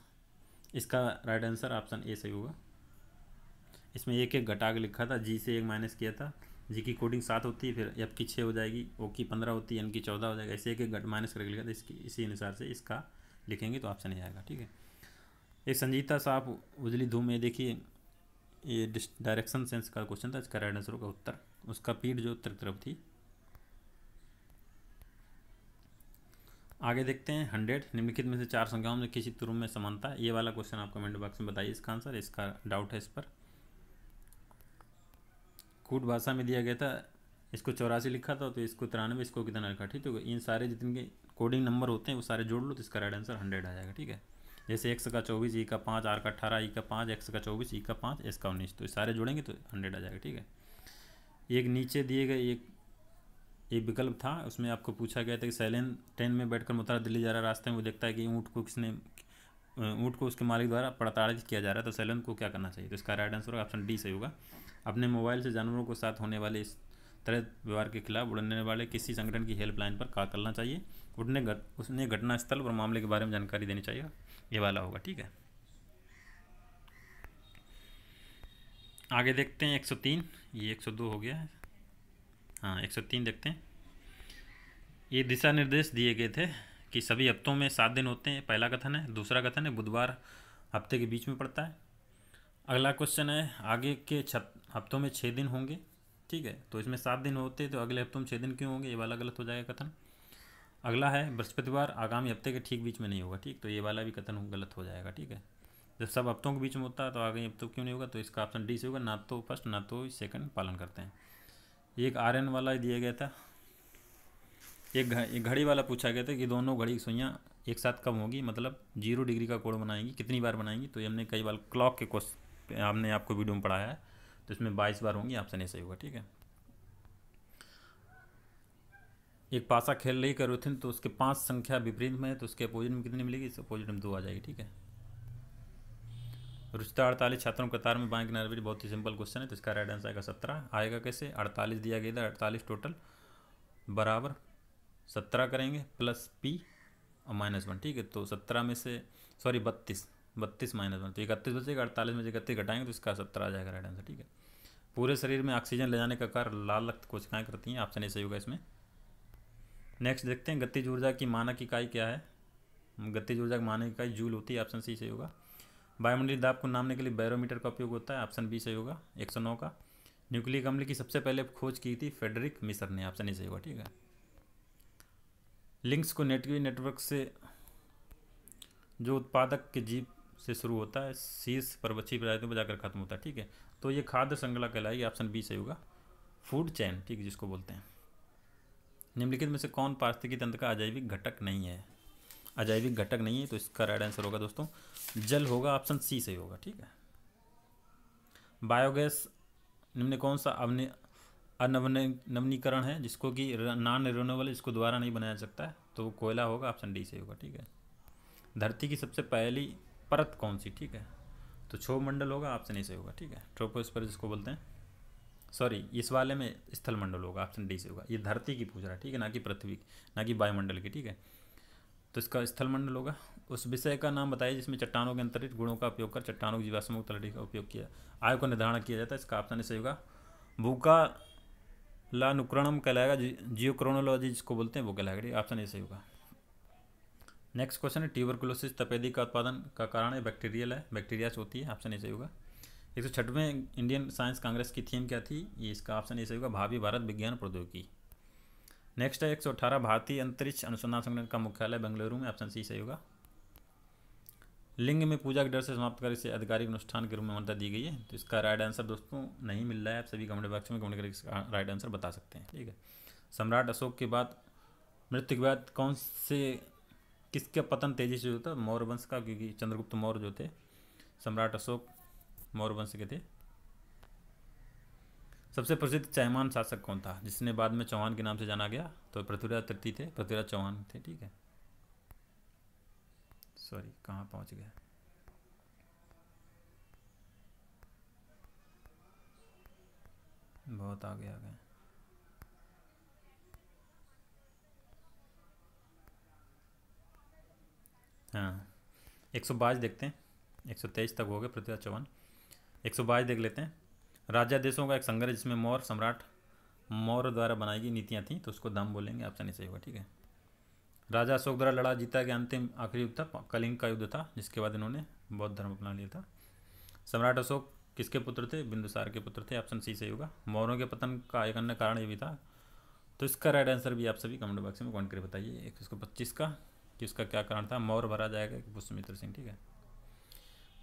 S1: इसका राइट आंसर ऑप्शन ए सही होगा। इसमें एक एक घटा के लिखा था, जी से एक माइनस किया था, जी की कोडिंग 7 होती है, फिर एफ की 6 हो जाएगी, ओ की 15 होती है, एन की 14 हो जाएगा, ऐसे एक एक माइनस करके लिखा था, इसी अनुसार से इसका लिखेंगे तो ऑप्शन ए आएगा। ठीक है, एक संजीता साहब उजली धूम, ये देखिए ये डायरेक्शन सेंस का क्वेश्चन था, इसका राइट आंसर होगा उत्तर, उसका पीठ जो उत्तर तरफ थी। आगे देखते हैं 100, निम्नलिखित में से 4 संख्याओं में किसी तुरुम में समानता है? ये वाला क्वेश्चन आप कमेंट बॉक्स में बताइए इसका आंसर, इसका डाउट है इस पर। कूट भाषा में दिया गया था, इसको 84 लिखा था, तो इसको 93, इसको कितना लिखा? ठीक है, इन सारे जितने कोडिंग नंबर होते हैं वो सारे जोड़ लो तो इसका राइट आंसर 100 आ जाएगा। ठीक है, जैसे x का 24, ई का 5, आर का 18, ई का 5, x का 24, ई का 5, एस का 19, तो ये सारे जोड़ेंगे तो 100 आ जाएगा। ठीक है, एक नीचे दिए गए एक विकल्प था, उसमें आपको पूछा गया था कि सैलेन ट्रेन में बैठकर मुतारा दिल्ली जा रहा रास्ते में वो देखता है कि ऊँट को उसके मालिक द्वारा प्रताड़ित किया जा रहा है, तो सैलेन को क्या करना चाहिए? तो इसका राइट आंसर होगा ऑप्शन डी सही होगा। अपने मोबाइल से जानवरों के साथ होने वाले इस तरह व्यवहार के खिलाफ उड़ने वाले किसी संगठन की हेल्पलाइन पर कॉल करना चाहिए, उसने घटनास्थल और मामले के बारे में जानकारी देनी चाहिए, ये वाला होगा। ठीक है, आगे देखते हैं 103, ये 102 हो गया है, हाँ 103 देखते हैं। ये दिशा निर्देश दिए गए थे कि सभी हफ्तों में 7 दिन होते हैं, पहला कथन है। दूसरा कथन है बुधवार हफ्ते के बीच में पड़ता है। अगला क्वेश्चन है आगे के हफ्तों में 6 दिन होंगे। ठीक है, तो इसमें 7 दिन होते तो अगले हफ्तों में 6 दिन क्यों होंगे? ये वाला गलत हो जाएगा कथन। अगला है बृहस्पतिवार आगामी हफ्ते के ठीक बीच में नहीं होगा। ठीक, तो ये वाला भी कथन गलत हो जाएगा। ठीक है, जब सब हफ्तों के बीच में होता है तो आगे हफ्तों क्यों नहीं होगा? तो इसका ऑप्शन डी से होगा, ना तो फर्स्ट ना तो सेकंड पालन करते हैं। एक आर्यन वाला दिया गया था, एक घड़ी वाला पूछा गया था कि दोनों घड़ी की सुइयाँ एक साथ कब होगी, मतलब 0 डिग्री का कोण बनाएंगी, कितनी बार बनाएंगी? तो ये हमने कई बार क्लॉक के क्वेश्चन हमने आपको वीडियो में पढ़ाया है, तो इसमें 22 बार होंगी, ऑप्शन ए सही होगा। ठीक है, एक पासा खेल रही कैरोथिन, तो उसके 5 संख्या विपरीत में है, तो उसके अपोजिट में कितनी मिलेगी? इस अपोजिट में 2 आ जाएगी। ठीक है, रुचिता 48 छात्रों के कतार में बाएं किनारे पर, बहुत ही सिंपल क्वेश्चन है, तो इसका राइट आंसर आएगा 17। आएगा कैसे? 48 दिया गया था, 48 टोटल बराबर 17 करेंगे प्लस पी और -1। ठीक है, तो 17 में से 32 -1 तो 31 बचेगा, 48 में से 31 घटाएंगे तो इसका 17 आ जाएगा राइट आंसर। ठीक है, पूरे शरीर में ऑक्सीजन ले जाने का कार्य लाल रक्त कोशिकाएं करती हैं, ऑप्शन ए सही होगा इसमें। नेक्स्ट देखते हैं गतिज ऊर्जा की मानक इकाई क्या है? गतिज ऊर्जा की मानक इकाई जूल होती है, ऑप्शन सी सही होगा। वायुमंडलीय दाब को नापने के लिए बैरोमीटर का उपयोग होता है, ऑप्शन बी सही होगा। 109 का न्यूक्लिक अम्ल की सबसे पहले खोज की थी फ्रेडरिक मिसर ने, ऑप्शन ए सही होगा। ठीक है, लिंक्स को नेटवर्क से जो उत्पादक के जीव से शुरू होता है, शीर्ष परवच्छी प्रजातियों पर जाकर खत्म होता है। ठीक है, तो ये खाद्य श्रृंखला कहलाएगी, ऑप्शन बी सही होगा, फूड चेन। ठीक है, जिसको बोलते हैं। निम्नलिखित में से कौन पारिस्थितिकी तंत्र का अजैविक घटक नहीं है? अजैविक घटक नहीं है, तो इसका राइट आंसर होगा दोस्तों जल होगा, ऑप्शन सी सही होगा। ठीक है, बायोगैस इनमें कौन सा नवनीकरण है जिसको कि नॉन रिन्यूएबल, इसको दोबारा नहीं बनाया जा सकता है, तो वो कोयला होगा, ऑप्शन डी से होगा। ठीक है। धरती की सबसे पहली परत कौन सी, ठीक है, तो क्षोभ मंडल होगा, ऑप्शन ए से होगा। ठीक है। ट्रोपोस्फीयर जिसको बोलते हैं, सॉरी इस वाले में स्थल मंडल होगा, ऑप्शन डी से होगा। ये धरती की पूछ रहा है, ठीक है, ना कि पृथ्वी, ना कि वायुमंडल की। ठीक है, तो इसका स्थल मंडल होगा। उस विषय का नाम बताइए जिसमें चट्टानों के अंतरिक्ष गुणों का उपयोग कर चट्टानों की जीवाश्म लड़ी का उपयोग किया, आयु का निर्धारण किया जाता है, इसका ऑप्शन से होगा भूकालानुकरणम कहलाएगा, जियोक्रोनोलॉजी जिसको बोलते हैं वो कहलाएगा, ऑप्शन ए से होगा। नेक्स्ट क्वेश्चन है ट्यूबरकुलोसिस तपेदी का उत्पादन का कारण है बैक्टीरियल है, बैक्टीरिया से होती है, ऑप्शन ए से होगा। 106वें इंडियन साइंस कांग्रेस की थीम क्या थी, ये इसका ऑप्शन ए से होगा, भावी भारत विज्ञान प्रौद्योगिकी। नेक्स्ट है 118 भारतीय अंतरिक्ष अनुसंधान संगठन का मुख्यालय बेंगलुरु में, ऑप्शन सी सही होगा। लिंग में पूजा के डर से समाप्त कर इसे आधिकारिक अनुष्ठान के रूप में मान्यता दी गई है, तो इसका राइट आंसर दोस्तों नहीं मिल रहा है, आप सभी कमेंट बॉक्स में कमेंट करके इसका राइट आंसर बता सकते हैं। ठीक है। सम्राट अशोक के बाद मृत्यु के बाद कौन से किसका पतन तेजी से होता है, मौर्य वंश का, क्योंकि चंद्रगुप्त मौर्य जो थे सम्राट अशोक मौर्य वंश के थे। सबसे प्रसिद्ध चयमान शासक कौन था जिसने बाद में चौहान के नाम से जाना गया, तो पृथ्वीराज तृतीय थे, पृथ्वीराज चौहान थे। ठीक है, सॉरी कहाँ पहुँच गया, बहुत आगे आ गए। हाँ 122 देखते हैं, 123 तक हो गए पृथ्वीराज चौहान, 122 देख लेते हैं। राजा देशों का एक संग्रह जिसमें मौर्य सम्राट मौर्य द्वारा बनाई गई नीतियाँ थीं, तो उसको दाम बोलेंगे, ऑप्शन सही होगा। ठीक है। राजा अशोक द्वारा लड़ा जीता गया अंतिम आखिरी युद्ध था कलिंग का युद्ध था, जिसके बाद इन्होंने बौद्ध धर्म अपना लिया था। सम्राट अशोक किसके पुत्र थे, बिंदुसार के पुत्र थे, ऑप्शन सी सही होगा। मौर्यों के पतन का एक अन्य कारण ये भी था, तो इसका राइट आंसर भी आप सभी कमेंट बॉक्स में कमेंट करके बताइए 125 का कि उसका क्या कारण था, मौर्य भरा जाएगा कि पुष्यमित्र सिंह। ठीक है।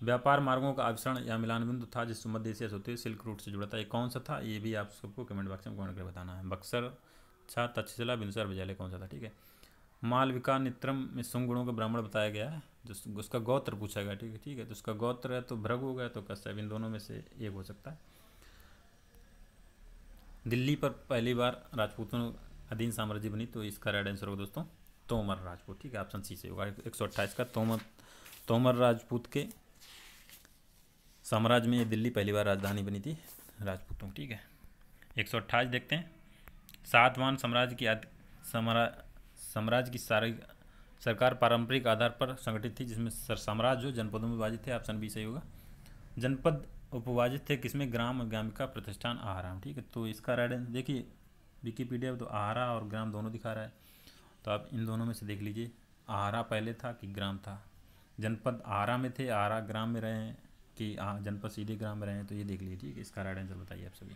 S1: व्यापार मार्गों का आविष्करण या मिलान बिंदु था जिस मध्य एशिया से होते हुए सिल्क रूट से जुड़ा था, ये कौन सा था, ये भी आप सबको कमेंट बॉक्स में कमेंट करके बताना है। बक्सर, छा, तक्षशिला, बिंदुसार, विजयालय कौन सा था। ठीक है। मालविका नित्रम में शुंग गुणों का ब्राह्मण बताया गया है, जो उसका गोत्र पूछा गया। ठीक है। ठीक है, तो उसका गोत्र है तो भृगु हो गया, तो कश्यप, इन दोनों में से एक हो सकता है। दिल्ली पर पहली बार राजपूतों अधीन साम्राज्य बनी, तो इसका राइट आंसर होगा दोस्तों तोमर राजपूत। ठीक है, ऑप्शन सी से होगा। 128 का तोमर राजपूत के साम्राज्य में ये दिल्ली पहली बार राजधानी बनी थी राजपूतों। ठीक है। 128 देखते हैं। सातवाहन साम्राज्य की सारी सरकार पारंपरिक आधार पर संगठित थी, जिसमें साम्राज्य जो जनपदों में विभाजित थे, ऑप्शन बी सही होगा। जनपद उपविभाजित थे किसमें, ग्राम ग्रामिका प्रतिष्ठान आहारा। ठीक है, तो इसका राइट आंसर देखिए विकिपीडिया में तो आहारा और ग्राम दोनों दिखा रहा है, तो आप इन दोनों में से देख लीजिए आहारा पहले था कि ग्राम था। जनपद आहारा में थे, आहारा ग्राम में रहे हैं कि जनपद सीधे ग्राम में रहे हैं, तो ये देख लीजिए। ठीक है, इसका राइट आंसर बताइए आप सभी।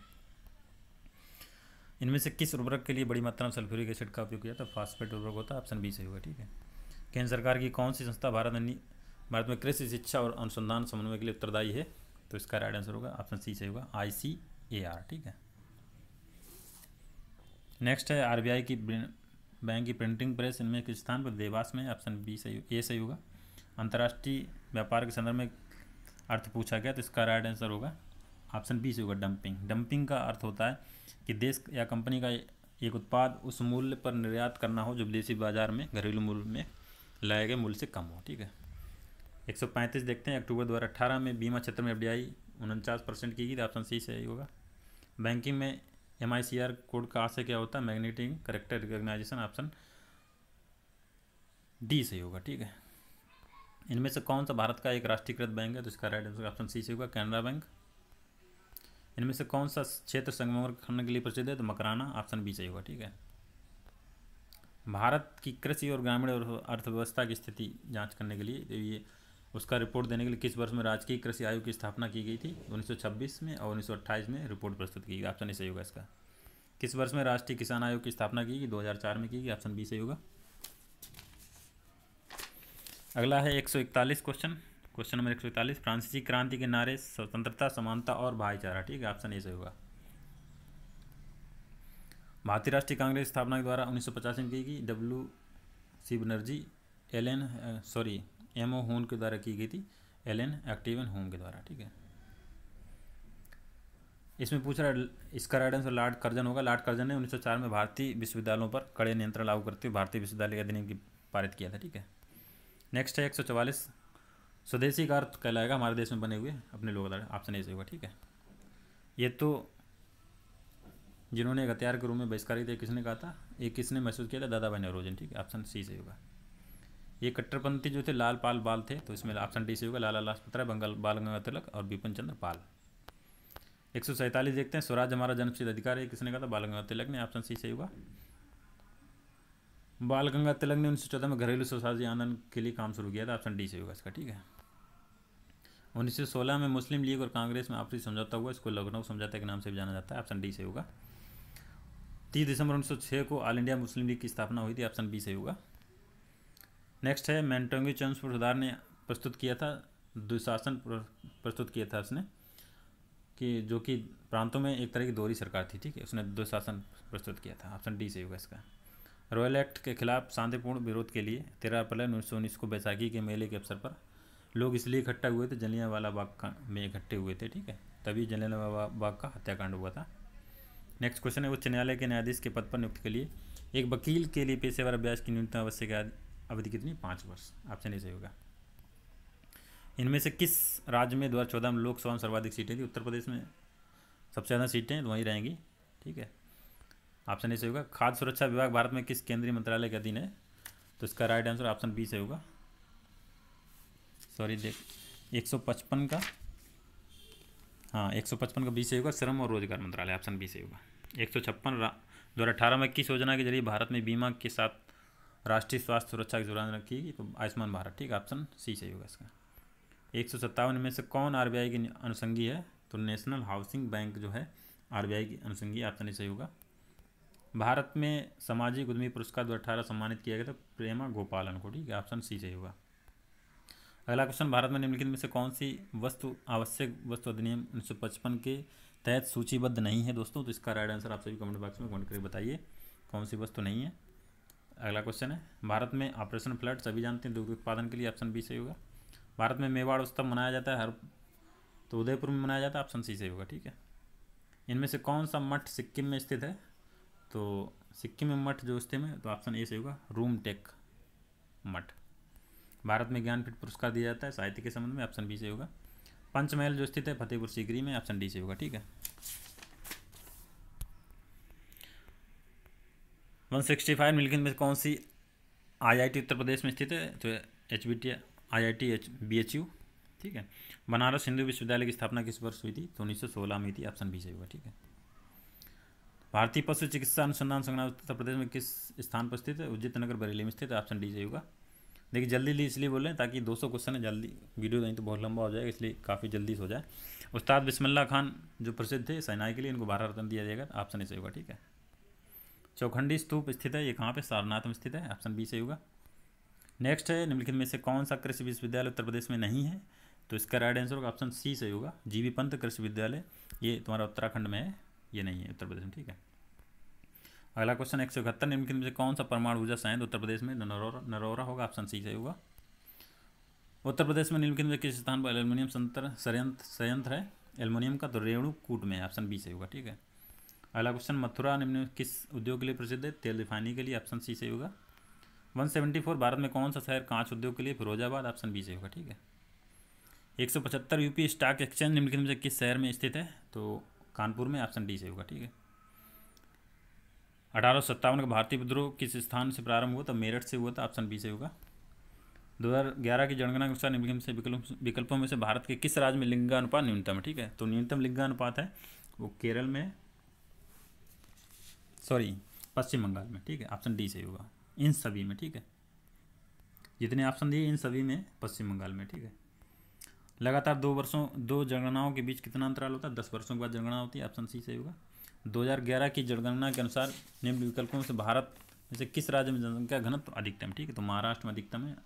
S1: इनमें से किस उर्वरक के लिए बड़ी मात्रा में सल्फ्यूरिक एसिड का उपयोग किया था, फास्फेट उर्वरक होता है, ऑप्शन बी सही होगा। ठीक है। केंद्र सरकार की कौन सी संस्था भारत में कृषि शिक्षा और अनुसंधान समन्वय के लिए उत्तरदायी है, तो इसका राइट आंसर होगा ऑप्शन सी सही होगा, ICAR। ठीक है। नेक्स्ट है RBI की बैंक की प्रिंटिंग प्रेस इनमें किस स्थान पर, देवास में, ऑप्शन बी सही, ए सही होगा। अंतर्राष्ट्रीय व्यापार के संदर्भ में अर्थ पूछा गया, तो इसका राइट आंसर होगा ऑप्शन बी से होगा, डंपिंग। डंपिंग का अर्थ होता है कि देश या कंपनी का एक उत्पाद उस मूल्य पर निर्यात करना हो जो विदेशी बाजार में घरेलू मूल्य में लाए गए मूल्य से कम हो। ठीक है। 135 देखते हैं। अक्टूबर 2018 में बीमा क्षेत्र में FDI 49% की गई, ऑप्शन सी सही होगा। बैंकिंग में MICR कोड का आशय क्या होता है, magnetic character recognisation, option D सही होगा। ठीक है। इनमें से कौन सा भारत का एक राष्ट्रीयकृत बैंक है, तो इसका राइट आंसर ऑप्शन सी से होगा, कैनरा बैंक। इनमें से कौन सा क्षेत्र संगमरमर खनन के लिए प्रसिद्ध है, तो मकराना, ऑप्शन बी सही होगा। ठीक है। भारत की कृषि और ग्रामीण अर्थव्यवस्था की स्थिति जांच करने के लिए, तो ये उसका रिपोर्ट देने के लिए किस वर्ष में राजकीय कृषि आयोग की स्थापना की गई थी, 1926 में और 1928 में रिपोर्ट प्रस्तुत की गई, ऑप्शन ए सही होगा इसका। किस वर्ष में राष्ट्रीय किसान आयोग की स्थापना की गई, 2004 में की गई, ऑप्शन बी सही होगा। अगला है 141 क्वेश्चन नंबर 141, फ्रांसीसी क्रांति के नारे स्वतंत्रता, समानता और भाईचारा। ठीक है, ऑप्शन ए सही होगा। भारतीय राष्ट्रीय कांग्रेस की स्थापना के द्वारा 1985 में की गई, WC बनर्जी, M.O. हून के द्वारा की गई थी, एलन एक्टिवन होम के द्वारा। ठीक है। इसमें पूछ रहा है इसका राइट आंसर लॉर्ड कर्जन होगा। लॉर्ड कर्जन ने 1904 में भारतीय विश्वविद्यालयों पर कड़े नियंत्रण लागू करते हुए भारतीय विश्वविद्यालय अधिनियम की पारित किया था, ठीक है। नेक्स्ट है 144, स्वदेशी का अर्थ कहलाएगा हमारे देश में बने हुए अपने लोग, ऑप्शन ए से होगा, ठीक है। ये तो जिन्होंने एक हथियार के रूप में बहिष्कार किया, किसने कहा था, ये किसने महसूस किया था, दादा भाई नौरोजी, ठीक है, ऑप्शन सी से होगा। ये कट्टरपंथी जो थे लाल पाल बाल थे, तो इसमें ऑप्शन डी से होगा, लाला लाजपत राय, बाल गंगाधर तिलक और बिपिन चंद्र पाल। 147 देखते हैं, स्वराज हमारा जन्मसिद्ध अधिकार है, किसने कहा था, बाल गंगाधर तिलक ने, ऑप्शन सी से होगा। बाल गंगाधर तिलक ने 1914 में घरेलू स्वराज्य आंदोलन के लिए काम शुरू किया था, ऑप्शन डी से होगा इसका, ठीक है। 1916 में मुस्लिम लीग और कांग्रेस में आपसी समझौता हुआ, इसको लखनऊ समझौते के नाम से भी जाना जाता है, ऑप्शन डी से होगा। 30 दिसंबर 1906 को ऑल इंडिया मुस्लिम लीग की स्थापना हुई थी, ऑप्शन बी से होगा। नेक्स्ट है मैंटोंगी चंद्र सुधार ने प्रस्तुत किया था, दुशासन प्रस्तुत किया था उसने, कि जो कि प्रांतों में एक तरह की दोहरी सरकार थी, ठीक है, उसने दुशासन प्रस्तुत किया था, ऑप्शन डी से होगा इसका। रॉयल एक्ट के खिलाफ शांतिपूर्ण विरोध के लिए 13 अप्रैल 1919 को बैसाखी के मेले के अवसर पर लोग इसलिए इकट्ठा हुए थे, जलियांवाला बाग में इकट्ठे हुए थे, ठीक है, तभी जलियांवाला बाग का हत्याकांड हुआ था। नेक्स्ट क्वेश्चन है, उच्च न्यायालय के न्यायाधीश के पद पर नियुक्ति के लिए एक वकील के लिए पेशेवर अभ्यास की न्यूनतम आवश्यक अवधि कितनी, 5 वर्ष, ऑप्शन ए से होगा। इनमें से किस राज्य में 2014 में लोकसभा में सर्वाधिक सीटें थी, उत्तर प्रदेश में सबसे ज़्यादा सीटें तो वहीं रहेंगी, ठीक है, ऑप्शन ए से होगा। खाद्य सुरक्षा विभाग भारत में किस केंद्रीय मंत्रालय के अधीन है, तो इसका राइट आंसर ऑप्शन बी से होगा। सॉरी देख 155 का, हाँ 155 का बी से होगा, श्रम और रोजगार मंत्रालय, ऑप्शन बी से होगा। 156 2018 में किस योजना के जरिए भारत में बीमा के साथ राष्ट्रीय स्वास्थ्य सुरक्षा की सुविधा रखी, तो आयुष्मान भारत, ठीक है, ऑप्शन सी से होगा इसका। 157 में से कौन आरबीआई की अनुषंगी है, तो नेशनल हाउसिंग बैंक जो है आरबीआई की अनुषंगी, ऑप्शन ए से होगा। भारत में सामाजिक उद्यमी पुरस्कार 2018 सम्मानित किया गया था प्रेमा गोपालन को, ठीक है, ऑप्शन सी से होगा। अगला क्वेश्चन, भारत में निम्नलिखित में से कौन सी वस्तु आवश्यक वस्तु अधिनियम 1955 के तहत सूचीबद्ध नहीं है दोस्तों, तो इसका राइट आंसर आप सभी कमेंट बॉक्स में कमेंट करके बताइए कौन सी वस्तु नहीं है। अगला क्वेश्चन है, भारत में ऑपरेशन फ्लड सभी जानते हैं दुग्ध उत्पादन के लिए, ऑप्शन बी से होगा। भारत में मेवाड़ उत्सव मनाया जाता है तो उदयपुर में मनाया जाता है, ऑप्शन सी से होगा, ठीक है। इनमें से कौन सा मठ सिक्किम में स्थित है, तो सिक्किम में मठ जो स्थित है, तो ऑप्शन ए से होगा, रूमटेक मठ। भारत में ज्ञानपीठ पुरस्कार दिया जाता है साहित्य के संबंध में, ऑप्शन बी से होगा। पंचमहल जो स्थित है फतेहपुर सीकरी में, ऑप्शन डी से होगा, ठीक है। 165 निम्नलिखित में कौन सी आईआईटी उत्तर प्रदेश में स्थित है, तो HBT IIT BHU, ठीक है। बनारस हिंदू विश्वविद्यालय की स्थापना किस वर्ष हुई थी, तो 1916 में थी, ऑप्शन बी से होगा, ठीक है। भारतीय पशु चिकित्सा अनुसंधान संस्थान उत्तर प्रदेश में किस स्थान पर स्थित है, उज्जित नगर बरेली में स्थित है, ऑप्शन डी से होगा। देखिए जल्दी इसलिए बोल रहे हैं ताकि 200 क्वेश्चन है, जल्दी वीडियो नहीं तो बहुत लंबा हो जाएगा, इसलिए काफ़ी जल्दी से हो जाए। उस्ताद बिस्मिल्लाह खान जो प्रसिद्ध थे सेनाई के लिए, इनको भारत रत्न दिया जाएगा, ऑप्शन ए से होगा, ठीक है। चौखंडी स्तूप स्थित है, ये कहाँ पे, सारनाथ में स्थित है, ऑप्शन बी से होगा। नेक्स्ट है, निम्नलिखित में से कौन सा कृषि विश्वविद्यालय उत्तर प्रदेश में नहीं है, तो इसका राइट आंसर होगा ऑप्शन सी से होगा, जीबी पंत कृषि विश्वविद्यालय, ये तुम्हारा उत्तराखंड में है, ये नहीं है उत्तर प्रदेश में, ठीक है। अगला क्वेश्चन 171 निम्नलिखित में से कौन सा परमाणु ऊर्जा संयंत्र उत्तर प्रदेश में, नरौरा होगा, ऑप्शन सी से होगा। उत्तर प्रदेश में निम्नलिखित में किस स्थान पर एल्युमिनियम संयंत्र है, एल्युमिनियम का, तो रेणुकूट में, ऑप्शन बी से होगा, ठीक है। अगला क्वेश्चन, मथुरा निम्न किस उद्योग के लिए प्रसिद्ध है, तेल रिफाइनरी के लिए, ऑप्शन सी से होगा। 174 भारत में कौन सा शहर कांच उद्योग के लिए, फिरोजाबाद, ऑप्शन बी से होगा, ठीक है। 175 यूपी स्टॉक एक्सचेंज निम्नलिखित में से किस शहर में स्थित है, तो कानपुर में, ऑप्शन डी से होगा, ठीक है। 1857 का भारतीय विद्रोह किस स्थान से प्रारंभ हुआ, तो मेरठ से हुआ था, ऑप्शन बी से होगा। 2011 की जनगणना के अनुसार निम्नलिखित से विकल्पों में से भारत के किस राज्य में लिंगानुपात न्यूनतम है, ठीक है, तो न्यूनतम लिंगानुपात है वो केरल में, सॉरी पश्चिम बंगाल में, ठीक है, ऑप्शन डी से होगा, इन सभी में, ठीक है, जितने ऑप्शन दिए इन सभी में पश्चिम बंगाल में, ठीक है। लगातार 2 जनगणनाओं के बीच कितना अंतराल होता है, 10 वर्षों के बाद जनगणना होती है, ऑप्शन सी से होगा। 2011 की जनगणना के अनुसार निम्न विकल्पों से भारत में से किस राज्य में जनसंख्या घनत्व अधिकतम, ठीक है, तो महाराष्ट्र में अधिकतम है,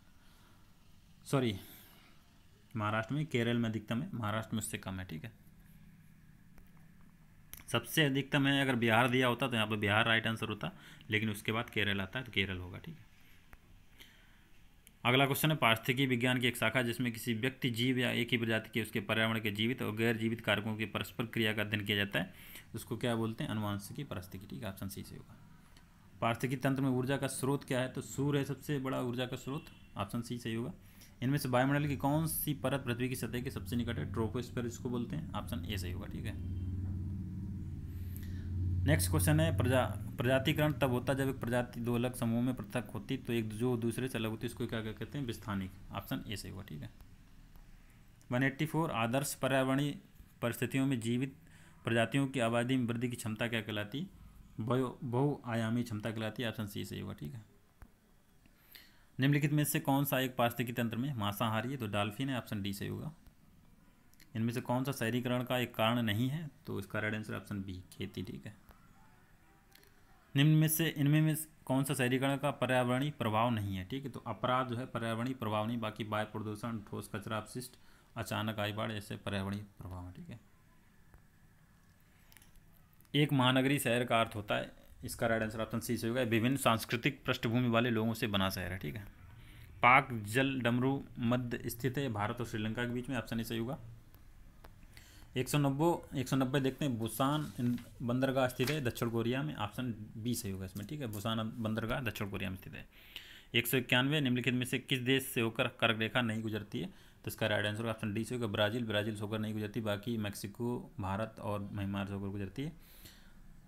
S1: सॉरी महाराष्ट्र में, केरल में अधिकतम है, महाराष्ट्र में उससे कम है, ठीक है। सबसे अधिकतम है, अगर बिहार दिया होता तो यहाँ पर बिहार राइट आंसर होता, लेकिन उसके बाद केरल आता है तो केरल होगा, ठीक है। अगला क्वेश्चन है, पारिस्थितिकी विज्ञान की एक शाखा जिसमें किसी व्यक्ति, जीव या एक ही प्रजाति के उसके पर्यावरण के जीवित और गैर जीवित कारकों के परस्पर क्रिया का अध्ययन किया जाता है, उसको क्या बोलते हैं? अनुवांशिकी पारिस्थितिकी। ठीक है, ऑप्शन सी से होगा। पारिस्थितिकी तंत्र में ऊर्जा का स्रोत क्या है? तो सूर्य है सबसे बड़ा ऊर्जा का स्रोत, ऑप्शन सी सही होगा। इनमें से वायुमंडल की कौन सी परत पृथ्वी की सतह के सबसे निकट है? ट्रोपोस्फीयर इसको बोलते हैं, ऑप्शन ए सही होगा। ठीक है, नेक्स्ट क्वेश्चन है, प्रजातिकरण तब होता है जब एक प्रजाति दो अलग समूह में पृथक होती तो एक जो दूसरे से अलग होती इसको क्या कहते हैं? विस्थानिक, ऑप्शन ए सही होगा। ठीक है, 184, आदर्श पर्यावरणीय परिस्थितियों में जीवित प्रजातियों की आबादी में वृद्धि की क्षमता क्या कहलाती? बहुआयामी क्षमता कहलाती है, ऑप्शन सी सही होगा। ठीक है, निम्नलिखित में से कौन सा एक पारिस्थितिकी तंत्र में मांसाहारी है? तो डॉल्फिन है, ऑप्शन डी सही होगा। इनमें से कौन सा शहरीकरण का एक कारण नहीं है? तो इसका राइट आंसर ऑप्शन बी, खेती। ठीक है, इनमें में कौन सा शहरीकरण का पर्यावरणीय प्रभाव नहीं है? ठीक है, तो अपराध जो है पर्यावरणीय प्रभाव नहीं, बाकी वायु प्रदूषण, ठोस कचरा अपशिष्ट, अचानक आई बाढ़ ऐसे पर्यावरणीय प्रभाव है। ठीक है, एक महानगरीय शहर का अर्थ होता है, इसका राइट आंसर ऑप्शन सी से होगा, विभिन्न सांस्कृतिक पृष्ठभूमि वाले लोगों से बना शहर है। ठीक है, पाक जल डमरू मध्य स्थित है भारत और श्रीलंका के बीच में, ऑप्शन ए सही होगा। 190 देखते हैं, बुसान बंदरगाह स्थित है दक्षिण कोरिया में, ऑप्शन बी सही होगा इसमें। ठीक है, बुसान बंदरगाह दक्षिण कोरिया में स्थित है। 191, निम्नलिखित में से किस देश से होकर कर्क रेखा नहीं गुजरती है? तो इसका राइट आंसर ऑप्शन डी से होगा, ब्राज़ील से होकर नहीं गुजरती, बाकी मैक्सिको, भारत और म्यांमार से होकर गुजरती है।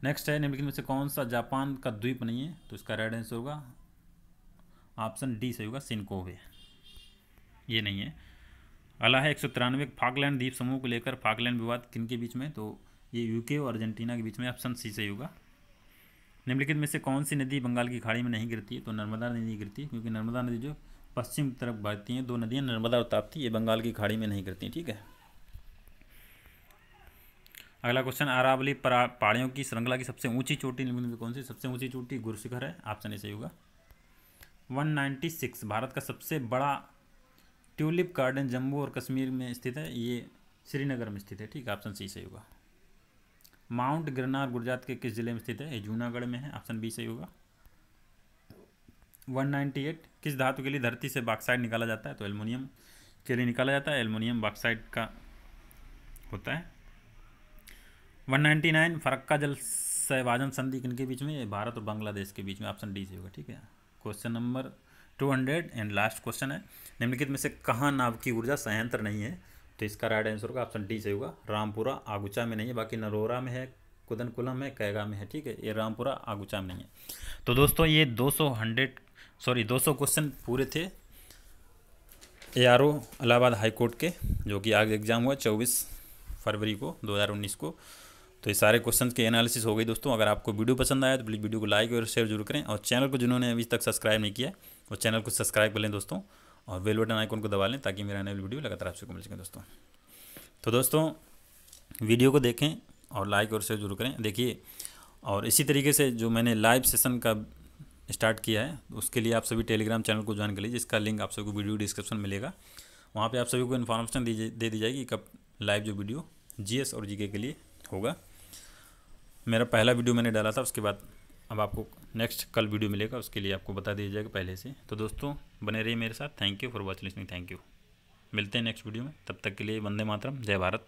S1: नेक्स्ट है, निम्नलिखित में से कौन सा जापान का द्वीप नहीं है? तो इसका राइट आंसर होगा ऑप्शन डी सही होगा, सिनकोवे, ये नहीं है। अगला है 193, फाकलैंड द्वीप समूह को लेकर फाकलैंड विवाद किनके बीच में? तो ये यूके और अर्जेंटीना के बीच में, ऑप्शन सी सही होगा। निम्नलिखित में से कौन सी नदी बंगाल की खाड़ी में नहीं गिरती है? तो नर्मदा नदी नहीं गिरती, क्योंकि नर्मदा नदी जो पश्चिम की तरफ बहती हैं, दो नदियाँ नर्मदा और ताप्ती, ये बंगाल की खाड़ी में नहीं गिरती। ठीक है, अगला क्वेश्चन, अरावली पहाड़ियों की श्रृंखला की सबसे ऊंची चोटी निम्नलिखित में कौन सी? सबसे ऊंची चोटी गुरशिखर है, ऑप्शन ए सही होगा। 196, भारत का सबसे बड़ा ट्यूलिप गार्डन जम्मू और कश्मीर में स्थित है, ये श्रीनगर में स्थित है। ठीक है, ऑप्शन सी सही होगा। माउंट गिरनार गुजरात के किस जिले में स्थित है? ये जूनागढ़ में है, ऑप्शन बी सही होगा। 198, किस धातु के लिए धरती से बॉक्साइट निकाला जाता है? तो एल्युमिनियम के लिए निकाला जाता है, एल्युमिनियम बॉक्साइट का होता है। 199, फरक्का जल सहभाजन संधि किनके बीच में? भारत और बांग्लादेश के बीच में, ऑप्शन डी सही होगा। ठीक है, question number 200 and last question है, निम्नलिखित में से कहाँ नाभ की ऊर्जा संयंत्र नहीं है? तो इसका राइट आंसर होगा ऑप्शन डी सही होगा, रामपुरा आगुचा में नहीं है, बाकी नरोरा में है, कुदनकुलम है, कैगा में है। ठीक है, ये रामपुरा आगुचा में नहीं है। तो दोस्तों ये 200 क्वेश्चन पूरे थे ARO इलाहाबाद हाई कोर्ट के, जो कि आगे एग्जाम हुआ 24 फरवरी को 2019 को। तो ये सारे क्वेश्चन के एनालिसिस हो गई दोस्तों। अगर आपको वीडियो पसंद आया तो प्लीज़ वीडियो को लाइक और शेयर जरूर करें, और चैनल को जिन्होंने अभी तक सब्सक्राइब नहीं किया वो चैनल को सब्सक्राइब कर लें दोस्तों, और बेल बटन आइकन को दबा लें ताकि मेरा नया वीडियो लगातार आपको मिल सके दोस्तों। तो दोस्तों वीडियो को देखें और लाइक और शेयर जरूर करें। देखिए, और इसी तरीके से जो मैंने लाइव सेशन का स्टार्ट किया है उसके लिए आप सभी टेलीग्राम चैनल को ज्वाइन कर लीजिए, जिसका लिंक आप सभी को वीडियो डिस्क्रिप्शन में मिलेगा। वहाँ पे आप सभी को इन्फॉर्मेशन दे दी जाएगी कब लाइव जो वीडियो GS और GK के लिए होगा। मेरा पहला वीडियो मैंने डाला था, उसके बाद अब आपको नेक्स्ट कल वीडियो मिलेगा, उसके लिए आपको बता दिया जाएगा पहले से। तो दोस्तों बने रहिए मेरे साथ। Thank you for watching listening, thank you. मिलते हैं नेक्स्ट वीडियो में, तब तक के लिए वंदे मातरम, जय भारत।